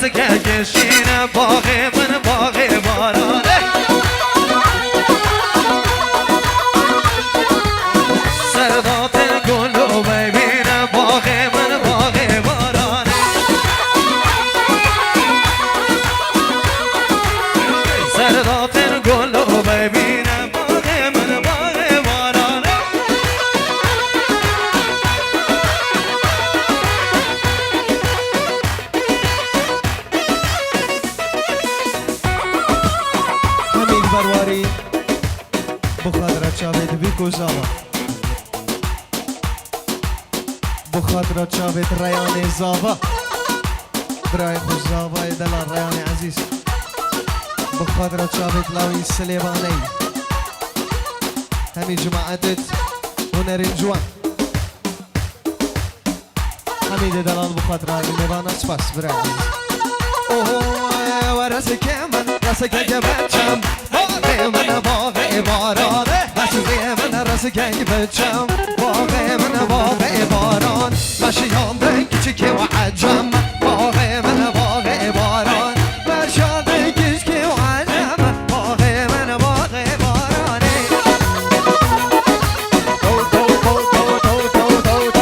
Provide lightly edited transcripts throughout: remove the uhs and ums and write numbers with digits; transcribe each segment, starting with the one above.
رس که کشین باغ من باغ بارانه سردات گلو ببینم باغ من باغ بارانه سردات گلو ببینم باغ من باغ بارانه همین برواری بخاطر چاوید بیکو زاوا بخاطر چاوید ریان زاوا برای خوش زاوای دلال ریان عزیز بخاطر چاوید لاوی سلیبانی همین جماعتت هنرین جوان همین دلال بخاطر لیبان اسپاس برای عزیز اوه ورسك من راسك جبتشم باغي من باغي باران راسك من راسك جبتشم باغي من باغي باران ماشي يومك كيشكي وعجم باغي من باغي باران ماشي يومك كيشكي وعجم باغي من باغي باران تو تو تو تو تو تو تو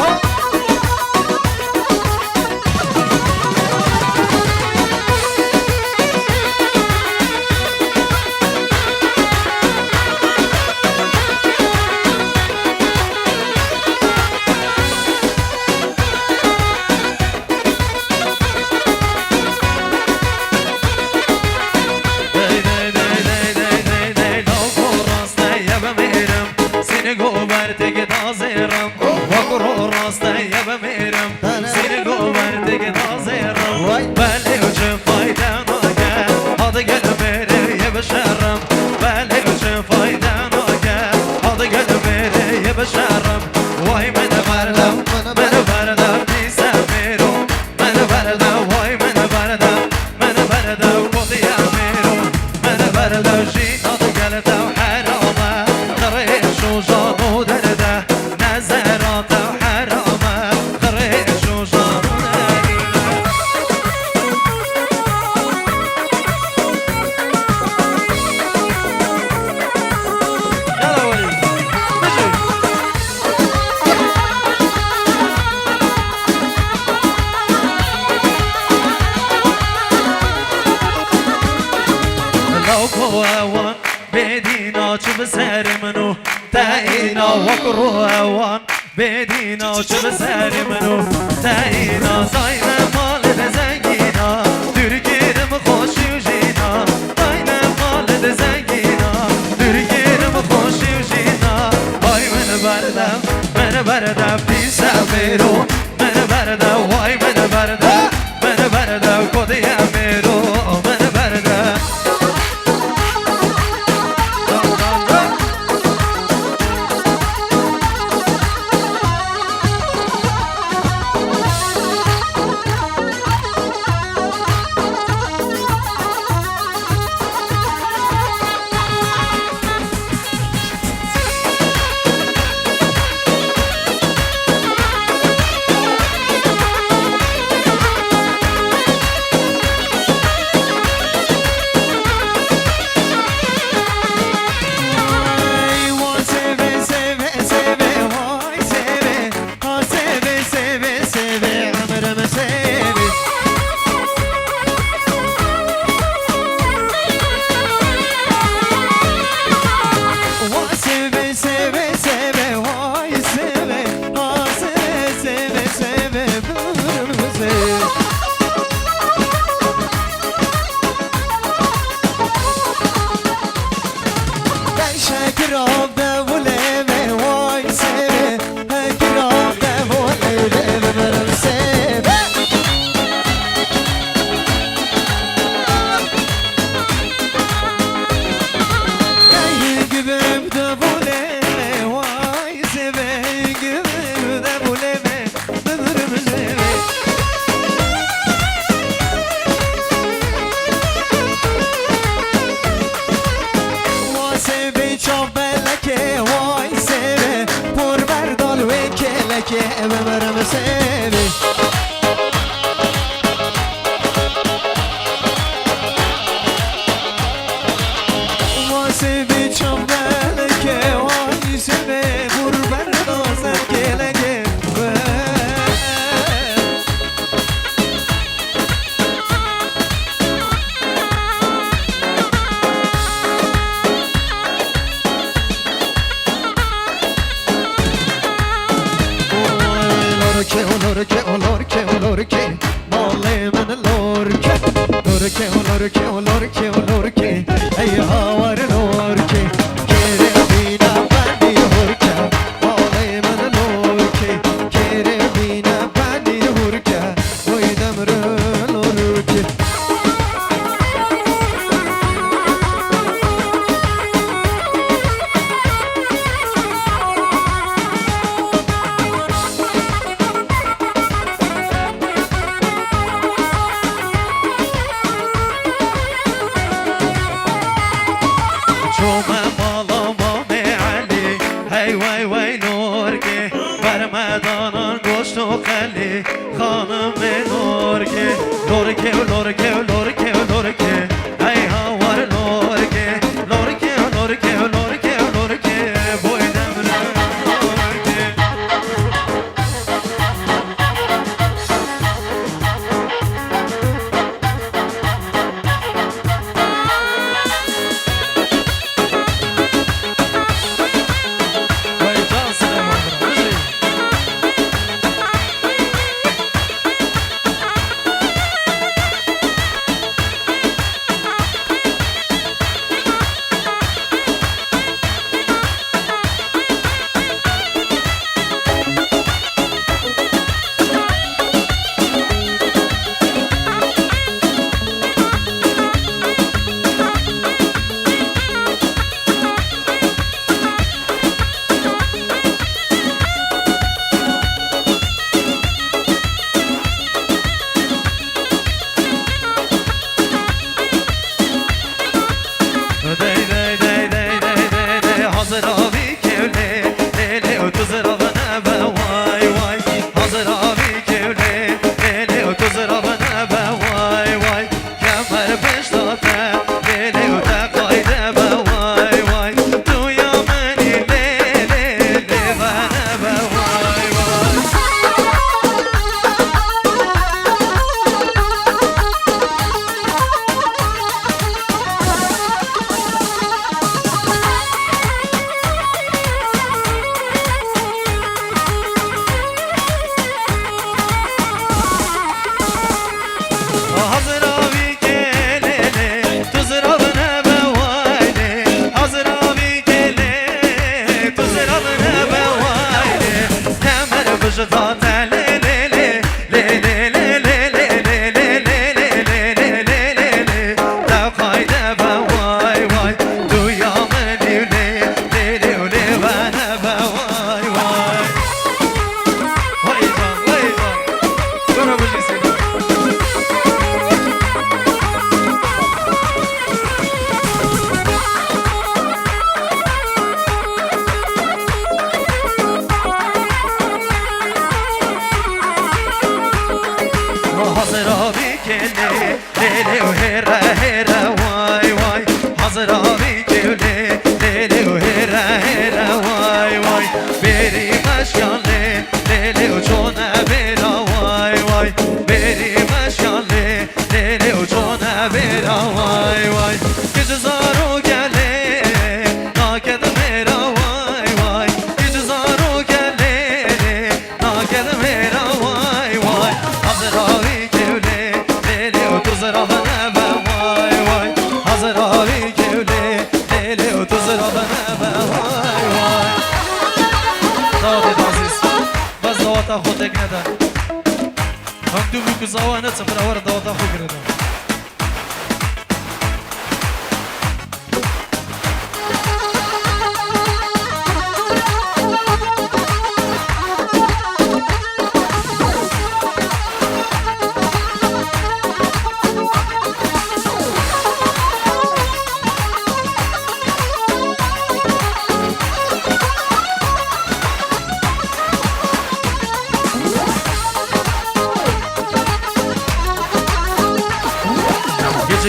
بدينا وشو بساري منو تاينا صاينا مال بزنجينا تركينا مخوشي وجينا صاينا مال بزنجينا تركينا مخوشي وجينا واي من بردا في سافرو من بردا واي من بردا كودي اميرو من بردا لورکه مال من لورکه ای هاور لورکه کره بینا بندی هورکه مال من لورکه کره بینا بندی هورکه ویدم رو لورکه خانم لورکه لورکه لورکه لورکه لورکه ای هاور لورکه لورکه لورکه لورکه لورکه بویدم لورکه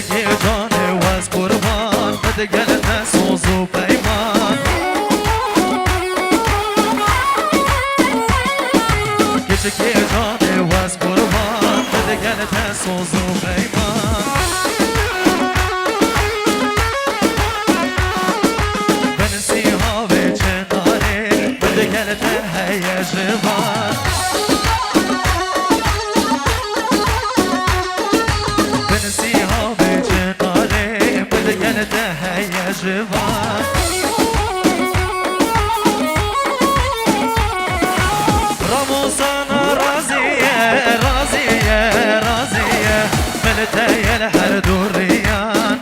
که جان واز قربان بده گلت سوز و پیمان که جان واز قربان بده گلت سوز و پیمان بنسی ها و چناره بده گلت هیجمان جوان رموسانا رازية رازية رازية ملتايا لحر دوريان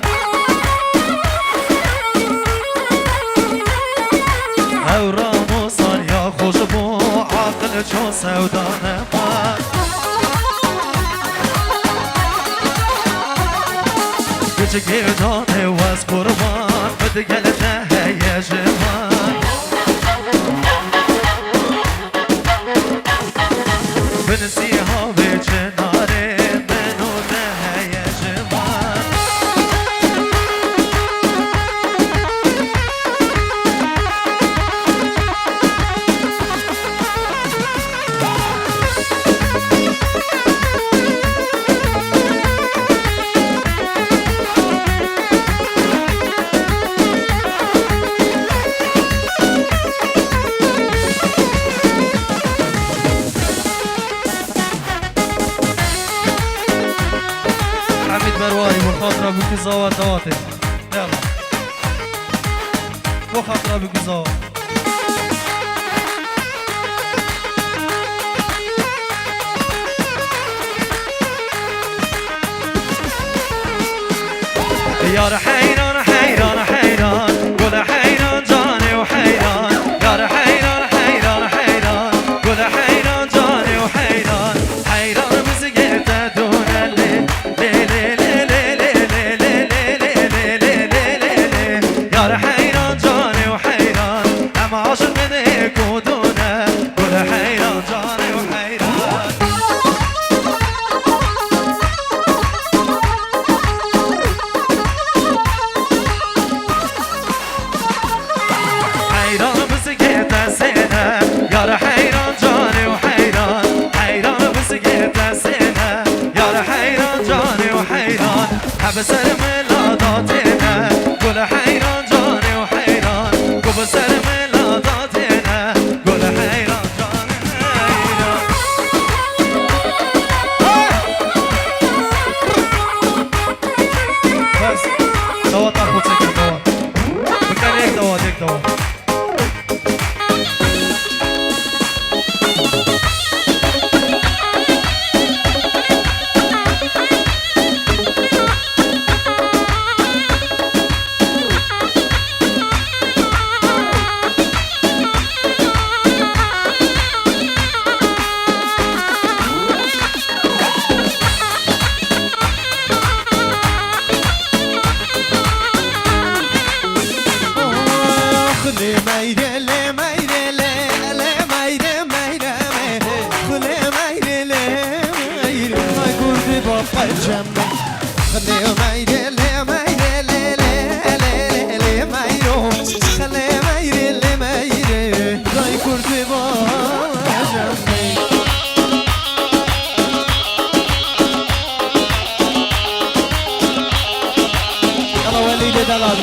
او رموسان يا خوشبو عقل چو سودان ما گچه گردانه و از قربان بدگلته هی جوان بنسیها به چناره منو نه هی جوان برواي مخاطرة بكزاوة دواتي يلا مخاطرة بكزاوة يا حيران حيران حيران قول حيران جاني وحيران يا حيران حيران حيران قول حيران جاني وحيران حيران بسقيت دون الليل يا حيران جاني وحيران أما عاشق منك ودونه قول حيران جاني وحيران حيران بسقيت سنة يا حيران جاني وحيران حيران بسقيت سنة يا حيران جاني وحيران حبس الملاداتنا قول حيران جاني وحيران قبس الملاداتنا قول حيران جاني وحيران بس دوات أخو تسكر دوات بكان هيك دوات هيك دوات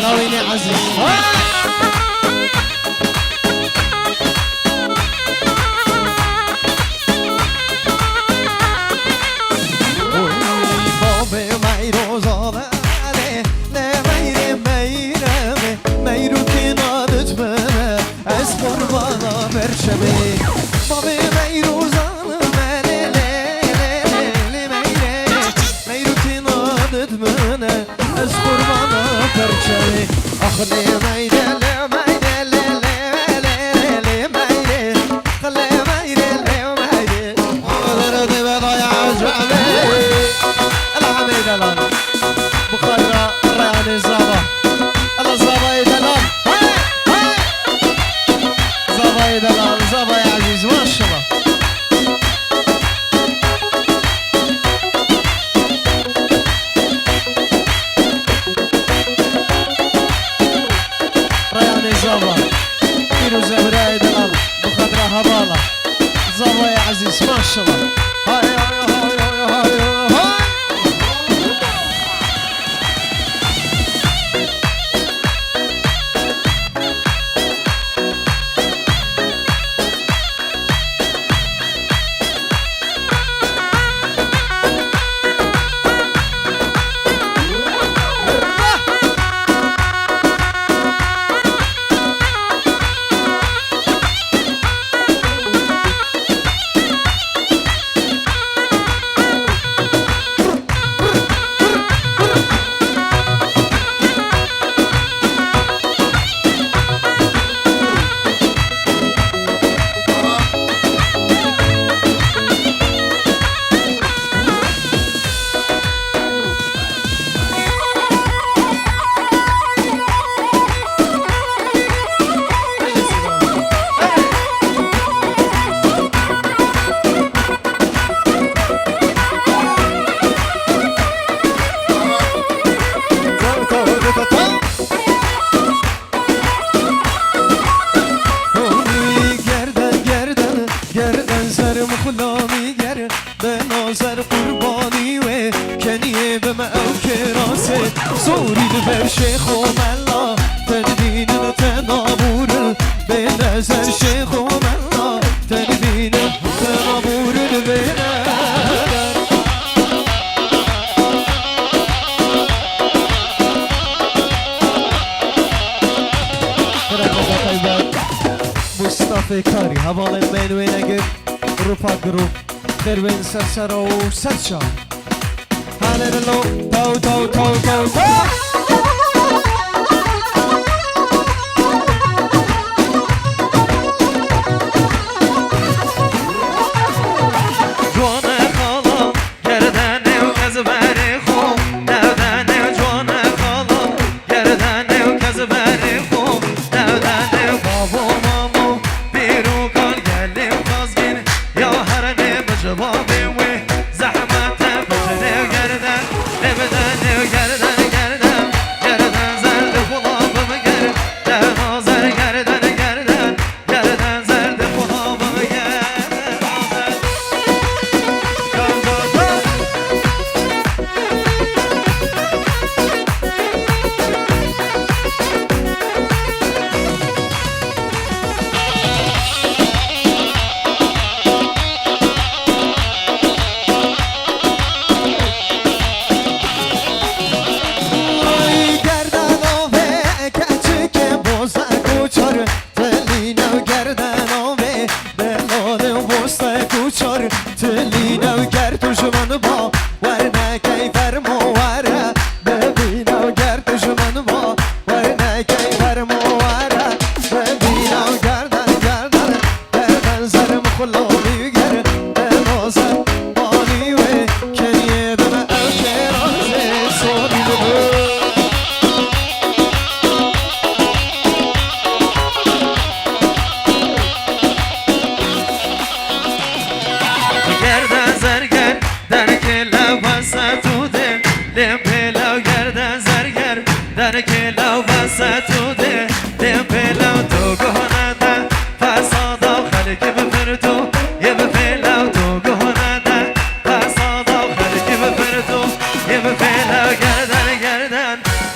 ناويني عزيز بابي مايرو زاده ميري ميرمي ميرو كنادت منه از قربانا برشمي بابي ميرو زاده ميرو كنادت منه از قربانا برشمي أخلي ميري بخارة ريان زابا الله زابا يدلال زابا يدلال زابا يا عزيز ما شاء الله ريان زابا كيلو زهراء يدلال بخارة هبالة زابا يا عزيز ما شاء الله هاي هاي هاي هاي هاي نظر قربانی و کنیه به ما او کراسه سوری بر شیخ و ملا تنبین تنابور به نظر شیخ و ملا تنبین تنابور به مصطفی کاری حوال منوی نگر روپا گروپ خیروین سرسرا و سرشا هللو تو تو تو تو تو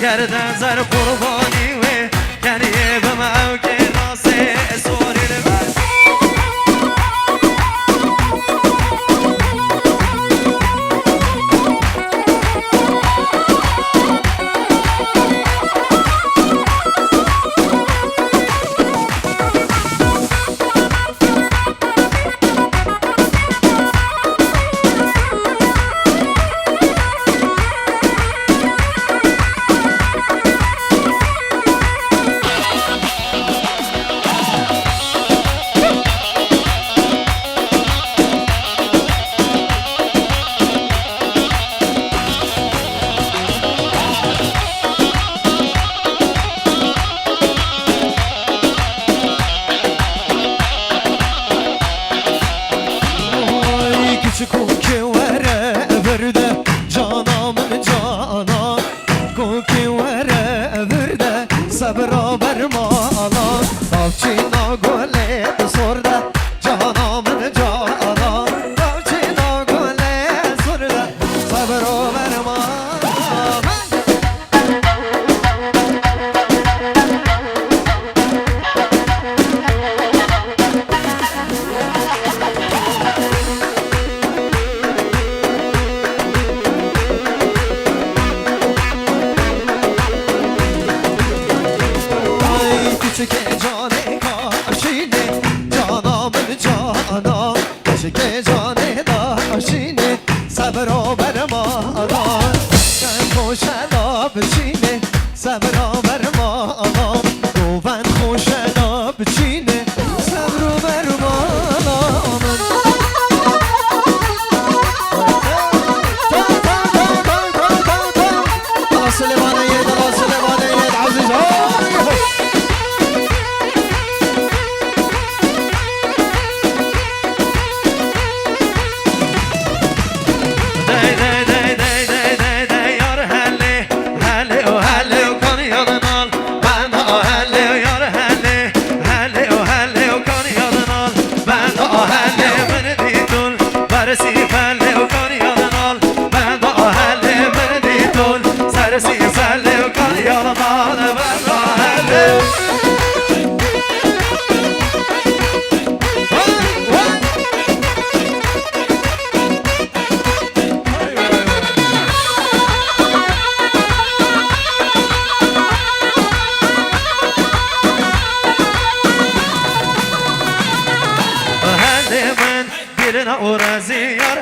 گردن زر قربانی و کنیه به معو که ناسه سوری لبن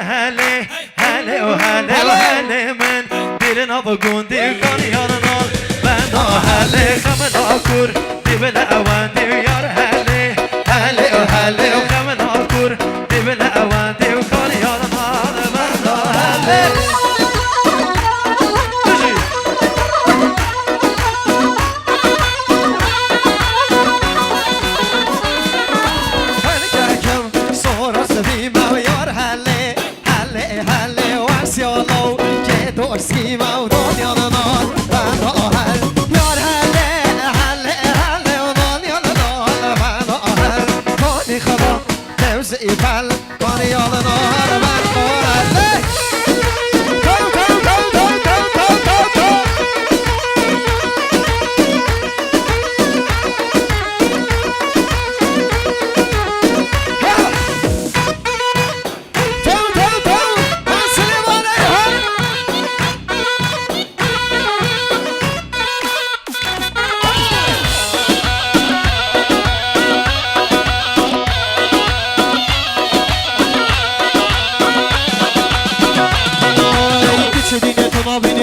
هله هله و هله و هله من بیرنا بگون دیگان یارنا من هله خمنا کور دیبل اوان دیو یار هله هله و هله و خمنا کور دیبل اوان دیو کان یارنا من هله Skima och då gör nån men då här gör helle helle helle och då gör nån men då här kan ni khaba lös i fall kan ni gör nån men då helle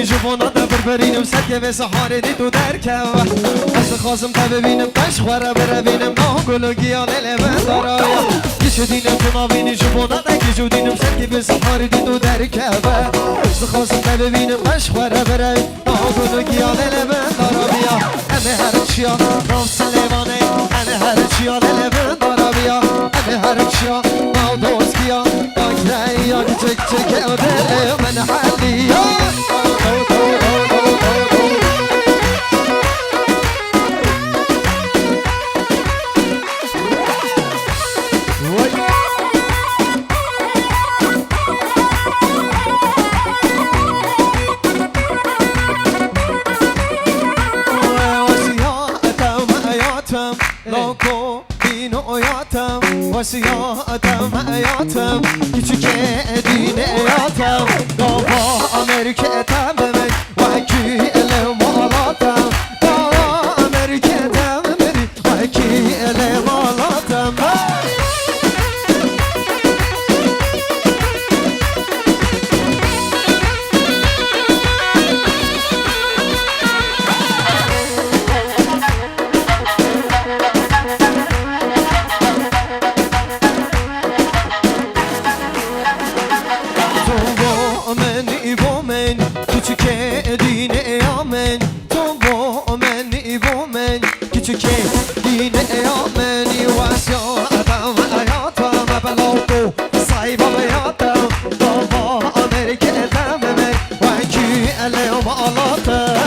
جوونا دا بربرینم سکه به سحاره دی تو درکه از خواستم تا ببینم تش خوره بروینم نه گل و گیاه دل من داره که دینم تو نبینی جوونا دا که دینم سکه به سحاره دی تو درکه از خواستم تا ببینم تش خوره بروینم نه گل و گیاه دل من داره بیا همه هر چیا نام سلیمانه همه هر چیا دل من داره بیا همه هر چیا ما دوست کیا داکره یا چک چک دل من حلی واسیاتم حیاتم küçük edine yatam Dava Amerika'dan ben vaki ele malatam Dava Amerika'dan ben vaki ele malatam küçük dine yameni vasyatam hayatım beloto sahibi hayatım dava Amerika'dan ben vaki ele malatam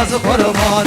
از قربان